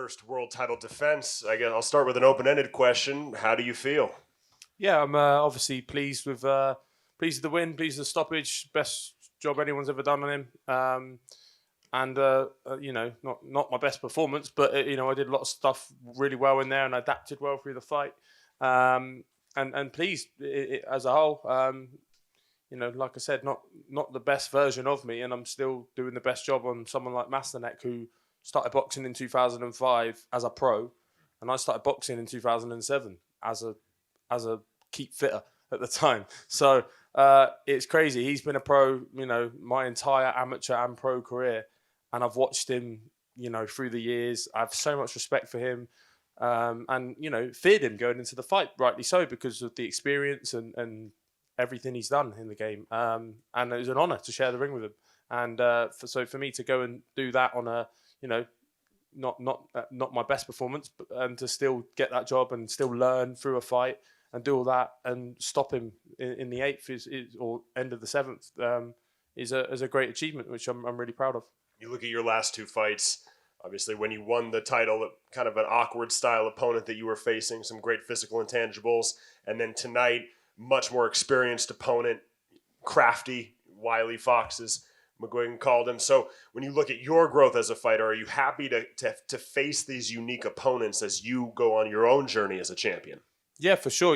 first world title defense. I guess I'll start with an open-ended question. How do you feel? Yeah, I'm obviously pleased with the win, pleased with the stoppage. Best job anyone's ever done on him. Not my best performance, but I did a lot of stuff really well in there and I adapted well through the fight. And pleased as a whole. Like I said, not the best version of me, and I'm still doing the best job on someone like Masternak, who started boxing in 2005 as a pro, and I started boxing in 2007 as a keep fitter at the time. So it's crazy. He's been a pro, my entire amateur and pro career, and I've watched him, through the years. I have so much respect for him, and feared him going into the fight, rightly so, because of the experience and everything he's done in the game. And it was an honour to share the ring with him. And for me to go and do that on a, not my best performance, and to still get that job and still learn through a fight and do all that and stop him in the 8th or end of the 7th is a great achievement, which I'm really proud of. You look at your last 2 fights, obviously when you won the title, kind of an awkward style opponent that you were facing, some great physical intangibles. And then tonight, much more experienced opponent, crafty, wily foxes, McGuigan called him. So when you look at your growth as a fighter, are you happy to face these unique opponents as you go on your own journey as a champion? Yeah, for sure.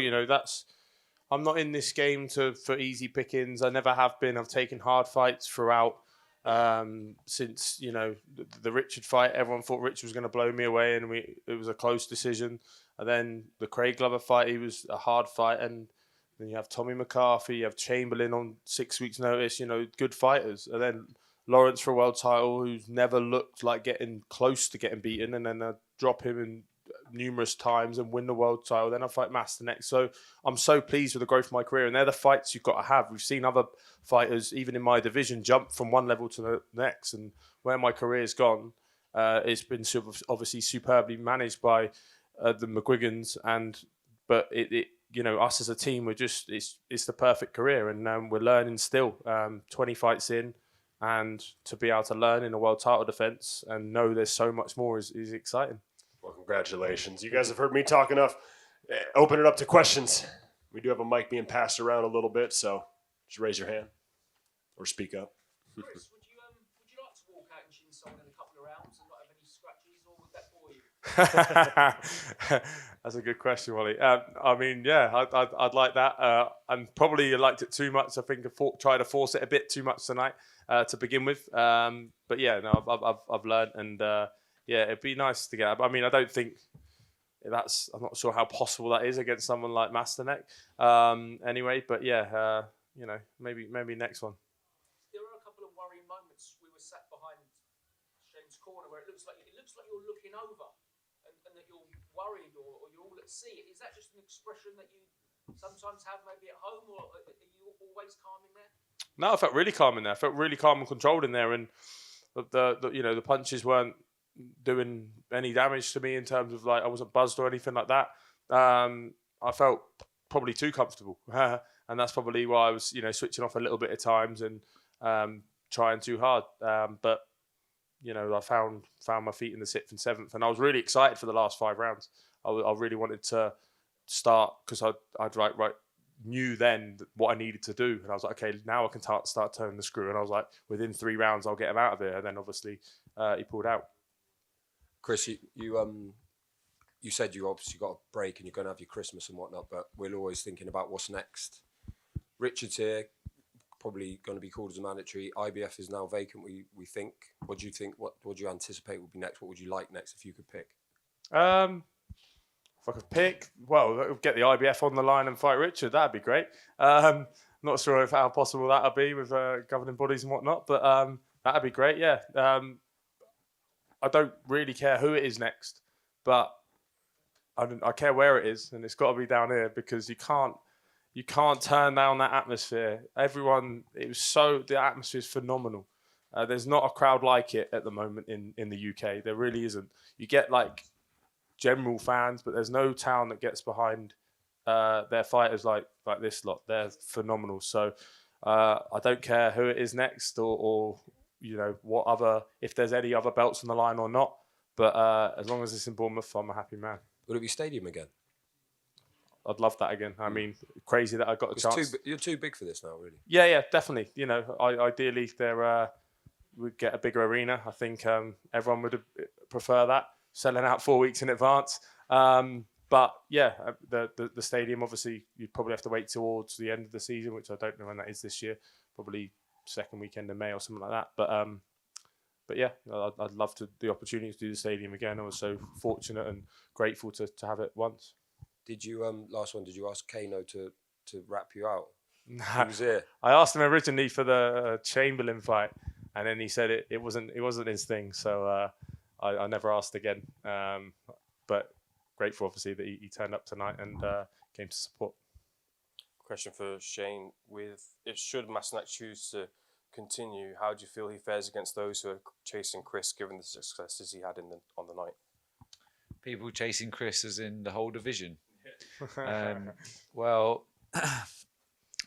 I'm not in this game for easy pickings. I never have been. I've taken hard fights throughout. Since the Richard fight, everyone thought Richard was going to blow me away, and it was a close decision. And then the Craig Glover fight, he was a hard fight, and then you have Tommy McCarthy, you have Chamberlain on 6 weeks' notice. Good fighters, and then Lawrence for a world title, who's never looked like getting close to getting beaten, and then I drop him in numerous times and win the world title. Then I fight Masternak. So I'm so pleased with the growth of my career, and they're the fights you've got to have. We've seen other fighters, even in my division, jump from one level to the next, and where my career's gone, it's been obviously superbly managed by the McGuigans, but us as a team, it's the perfect career, and we're learning still. 20 fights in, and to be able to learn in a world title defense and know there's so much more is exciting. Well, congratulations. You guys have heard me talk enough. Open it up to questions. We do have a mic being passed around a little bit, so just raise your hand or speak up. Chris, would you like to walk out and chin someone in a couple of rounds and not have any scratches, or would that bore you? That's a good question, Wally. I'd like that. And probably liked it too much. I think I tried to force it a bit too much tonight to begin with. But yeah, no, I've learned, and it'd be nice to get. I mean, I don't think I'm not sure how possible that is against someone like Masternak. Anyway, but yeah, maybe next one. There are a couple of worrying moments. We were sat behind Shane's corner where it looks like you're looking over and that you're worried or you're all at sea. Is that just an expression that you sometimes have maybe at home, or are you always calm in there? No, I felt really calm in there. I felt really calm and controlled in there, and the punches weren't doing any damage to me in terms of I wasn't buzzed or anything like that. I felt probably too comfortable, and that's probably why I was switching off a little bit at times and trying too hard. But I found my feet in the 6th and 7th, and I was really excited for the last 5 rounds. I really wanted to start because I'd knew then what I needed to do, and I was like, okay, now I can start turning the screw. And I was like, within 3 rounds, I'll get him out of it. And then obviously he pulled out. Chris, you said you obviously got a break and you're going to have your Christmas and whatnot, but we're always thinking about what's next. Richard's here, probably going to be called as a mandatory. IBF is now vacant, we think. What do you think? What do you anticipate would be next? What would you like next if you could pick? If I could pick, well, get the IBF on the line and fight Richard. That'd be great. Not sure how possible that'll be with governing bodies and whatnot, but that'd be great. Yeah. I don't really care who it is next, but I care where it is, and it's got to be down here because you can't turn down that atmosphere. The atmosphere is phenomenal. There's not a crowd like it at the moment in the UK. There really isn't. You get general fans, but there's no town that gets behind their fighters like this lot. They're phenomenal. So I don't care who it is next or what other, if there's any other belts on the line or not. But as long as it's in Bournemouth, I'm a happy man. Would it be stadium again? I'd love that again. I mean, crazy that I got a chance. You're too big for this now, really. Yeah, definitely. You know, ideally we'd get a bigger arena. I think everyone would prefer that, selling out 4 weeks in advance. But yeah, the stadium, obviously, you'd probably have to wait towards the end of the season, which I don't know when that is this year. Probably second weekend in May or something like that. But yeah, I'd love the opportunity to do the stadium again. I was so fortunate and grateful to have it once. Did you last one? Did you ask Kano to wrap you out? No. He was here. I asked him originally for the Chamberlain fight, and then he said it wasn't his thing. So I never asked again. But grateful, obviously, that he turned up tonight and came to support. Question for Shane: should Masternak choose to continue, how do you feel he fares against those who are chasing Chris, given the successes he had on the night? People chasing Chris as in the whole division. Well,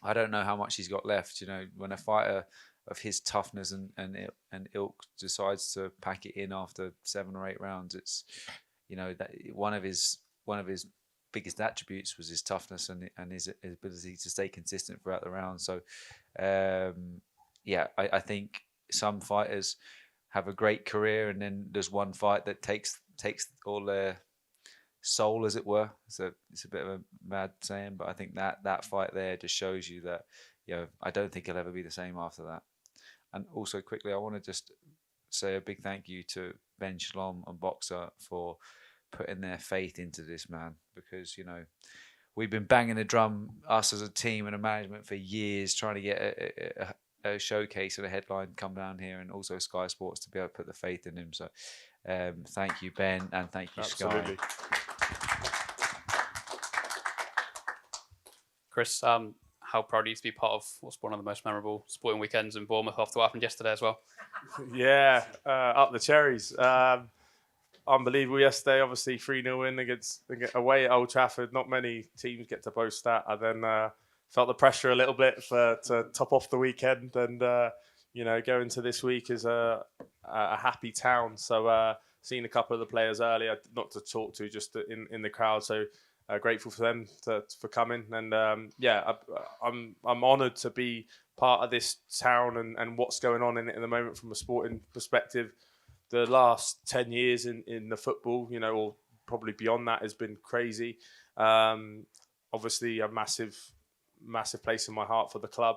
I don't know how much he's got left. You know, when a fighter of his toughness and ilk decides to pack it in after 7 or 8 rounds, it's, you know, that one of his biggest attributes was his toughness and his ability to stay consistent throughout the round. So, yeah, I think some fighters have a great career, and then there's one fight that takes all their soul, as it were. So it's a bit of a mad saying, but I think that fight there just shows you that, you know, I don't think he'll ever be the same after that. And also quickly, I want to just say a big thank you to Ben Shalom and Boxer for putting their faith into this man, because, you know, we've been banging the drum, us as a team and a management, for years, trying to get a showcase and a headline come down here, and also Skysports to be able to put the faith in him. So thank you, Ben, and thank you, Absolutely. Sky. Chris, how proud are you to be part of what's one of the most memorable sporting weekends in Bournemouth after what happened yesterday as well? Yeah, up the cherries. Unbelievable yesterday. Obviously, 3-0 win against away at Old Trafford. Not many teams get to boast that. I then felt the pressure a little bit to top off the weekend, and you know, go into this week as a happy town. So seen a couple of the players earlier, not to talk to, just in the crowd. So grateful for them for coming, and yeah, I'm honoured to be part of this town and what's going on in it at the moment from a sporting perspective. The last 10 years in the football, you know, or probably beyond that, has been crazy. Obviously, a massive place in my heart for the club.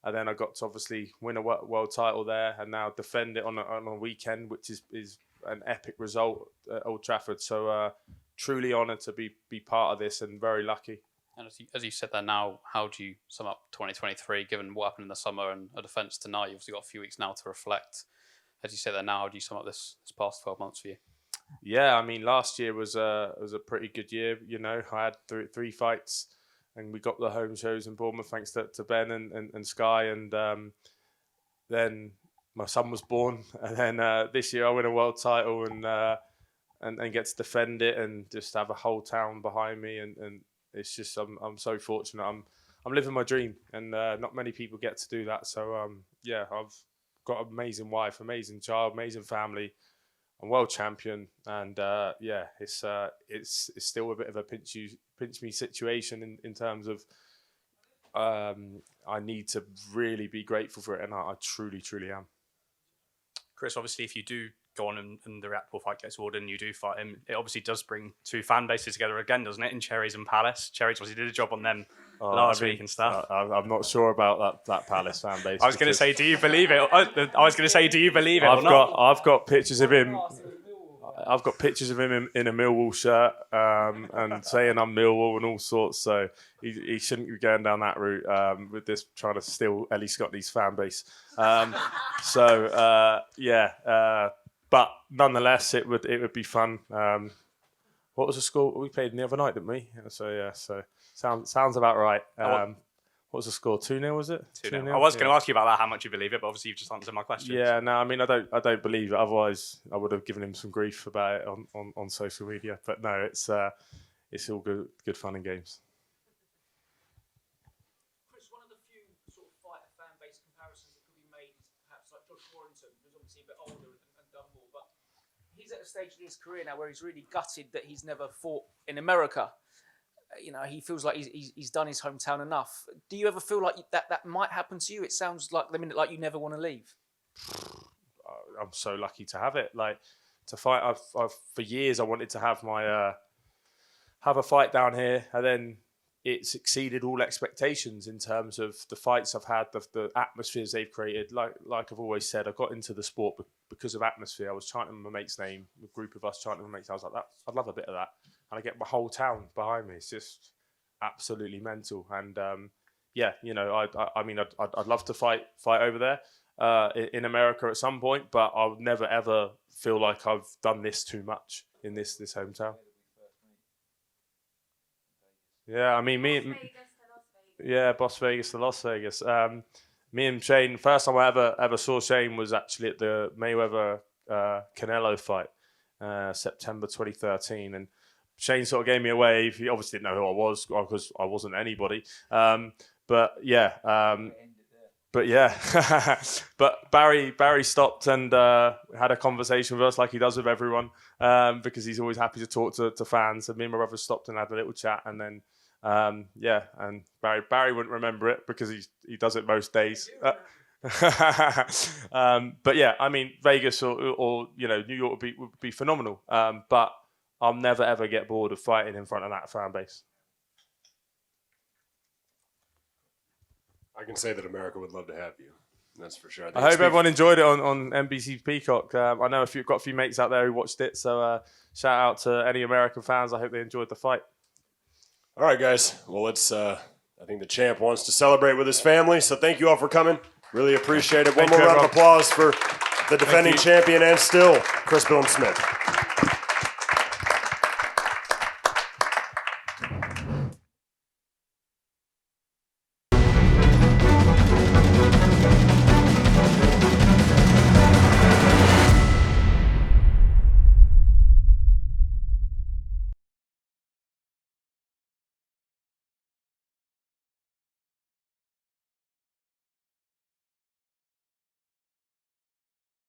And then I got to obviously win a world title there, and now defend it on a weekend, which is an epic result at Old Trafford. So truly honoured to be part of this, and very lucky. And as you said there now, how do you sum up 2023, given what happened in the summer and a defence tonight? You've obviously got a few weeks now to reflect. As you said there now, how do you sum up this past 12 months for you? Yeah, I mean, last year was a pretty good year. You know, I had three fights, and we got the home shows in Bournemouth thanks to Ben and Sky. And then my son was born, and then this year I win a world title and get to defend it, and just have a whole town behind me. And it's just I'm so fortunate. I'm living my dream, and not many people get to do that. So yeah, I've got an amazing wife, amazing child, amazing family. I'm world champion, and yeah, it's still a bit of a pinch me situation in terms of I need to really be grateful for it, and I truly am. Chris, obviously, if you do go on and the Reactable fight gets ordered and you do fight him, it obviously does bring 2 fan bases together again, doesn't it? In Cherries and Palace. Cherries obviously did a job on them last week and stuff. I'm not sure about that Palace fan base. I was going to say, do you believe it? I was going to say, do you believe it or not? I've got pictures of him. I've got pictures of him in a Millwall shirt and saying I'm Millwall and all sorts. So he shouldn't be going down that route with this, trying to steal Ellie Scotty's fan base. Yeah. But nonetheless, it would be fun. What was the score? We played the other night, didn't we? So yeah. So sounds about right. What was the score? 2-0, was it? 2-0. I was going to ask you about that, how much you believe it, but obviously you've just answered my question. Yeah, no, I mean, I don't believe it. Otherwise, I would have given him some grief about it on social media. But no, it's all good fun and games. Chris, one of the few sort of fighter fan base comparisons that could be made is perhaps like Josh Warrington, who's obviously a bit older and done more, but he's at a stage in his career now where he's really gutted that he's never fought in America. You know, he feels like he's done his hometown enough. Do you ever feel like that might happen to you? It sounds like the minute like you never want to leave. I'm so lucky to have it. Like to fight, I've for years I wanted to have my have a fight down here, and then it's exceeded all expectations in terms of the fights I've had, the atmospheres they've created. Like I've always said, I got into the sport because of atmosphere. I was chanting my mate's name, a group of us chanting my mate's name. I was like, I'd love a bit of that. And I get my whole town behind me. It's just absolutely mental. And yeah, you know, I mean, I'd love to fight over there in America at some point, but I'll never ever feel like I've done this too much in this hometown. Yeah, I mean, Las Vegas to Las Vegas. Me and Shane, first time I ever saw Shane was actually at the Mayweather Canelo fight, September 2013, and Shane sort of gave me a wave. He obviously didn't know who I was because I wasn't anybody. But Barry stopped and had a conversation with us like he does with everyone, because he's always happy to talk to fans. And me and my brother stopped and had a little chat, and then and Barry wouldn't remember it because he does it most days. But yeah, I mean, Vegas or you know, New York would be phenomenal. But I'll never ever get bored of fighting in front of that fan base. I can say that America would love to have you. That's for sure. I hope everyone enjoyed it on NBC Peacock. I know got a few mates out there who watched it, so shout out to any American fans. I hope they enjoyed the fight. All right, guys. Well, let's. I think the champ wants to celebrate with his family, so thank you all for coming. Really appreciate it. One more round of applause for the defending champion and still Chris Billam-Smith.